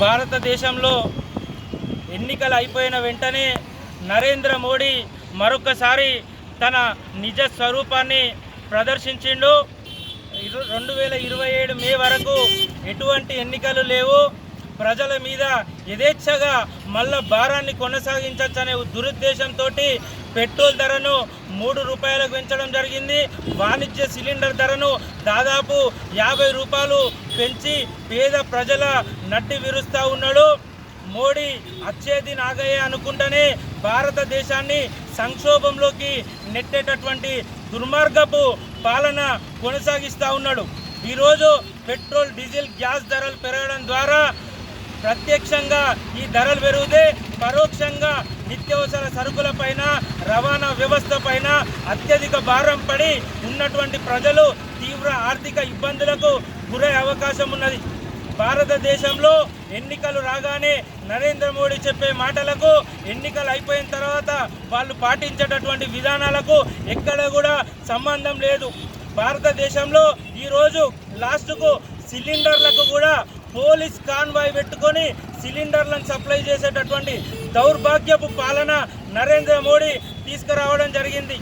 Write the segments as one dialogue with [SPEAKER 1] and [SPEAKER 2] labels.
[SPEAKER 1] భారతదేశంలో ఎన్నికలు అయిపోయిన వెంటనే నరేంద్ర మోడీ మరొకసారి తన నిజ స్వరూపాన్ని ప్రదర్శించిండు. 2027 మే వరకు ఎటువంటి ఎన్నికలు లేవు, ప్రజల మీద యథేచ్ఛగా మళ్ళా భారాన్ని కొనసాగించచ్చనే దురుద్దేశంతో పెట్రోల్ ధరను 3 రూపాయలకు పెంచడం జరిగింది. వాణిజ్య సిలిండర్ ధరను దాదాపు 50 రూపాయలు పెంచి పేద ప్రజల నడ్డి విరుస్తూ ఉన్నాడు. మోడీ అచ్చేది నాగయ్య అనుకుంటేనే భారతదేశాన్ని సంక్షోభంలోకి నెట్టేటటువంటి దుర్మార్గపు పాలన కొనసాగిస్తూ ఉన్నాడు. ఈరోజు పెట్రోల్, డీజిల్, గ్యాస్ ధరలు పెరగడం ద్వారా ప్రత్యక్షంగా ఈ ధరలు పెరిగితే పరోక్షంగా నిత్యావసర సరుకుల పైన, రవాణా వ్యవస్థ పైన అత్యధిక భారం పడి ఉన్నటువంటి ప్రజలు తీవ్ర ఆర్థిక ఇబ్బందులకు గురయ్యే అవకాశం ఉన్నది. భారతదేశంలో ఎన్నికలు రాగానే నరేంద్ర మోడీ చెప్పే మాటలకు, ఎన్నికలు అయిపోయిన తర్వాత వాళ్ళు పాటించేటటువంటి విధానాలకు ఎక్కడ కూడా సంబంధం లేదు. భారతదేశంలో ఈరోజు లాస్ట్కు సిలిండర్లకు కూడా పోలీస్ కాన్వాయ్ పెట్టుకొని సిలిండర్లను సప్లై చేసేటటువంటి దౌర్భాగ్యపు పాలన నరేంద్ర మోడీ తీసుకురావడం జరిగింది.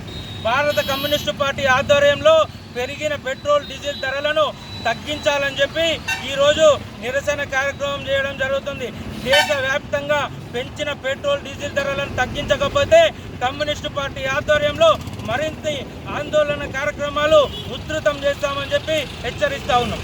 [SPEAKER 1] భారత కమ్యూనిస్టు పార్టీ ఆధ్వర్యంలో పెరిగిన పెట్రోల్, డీజిల్ ధరలను తగ్గించాలని చెప్పి ఈరోజు నిరసన కార్యక్రమం చేయడం జరుగుతుంది. దేశవ్యాప్తంగా పెంచిన పెట్రోల్, డీజిల్ ధరలను తగ్గించకపోతే కమ్యూనిస్టు పార్టీ ఆధ్వర్యంలో మరింత ఆందోళన కార్యక్రమాలు ఉధృతం చేస్తామని చెప్పి హెచ్చరిస్తా ఉన్నాం.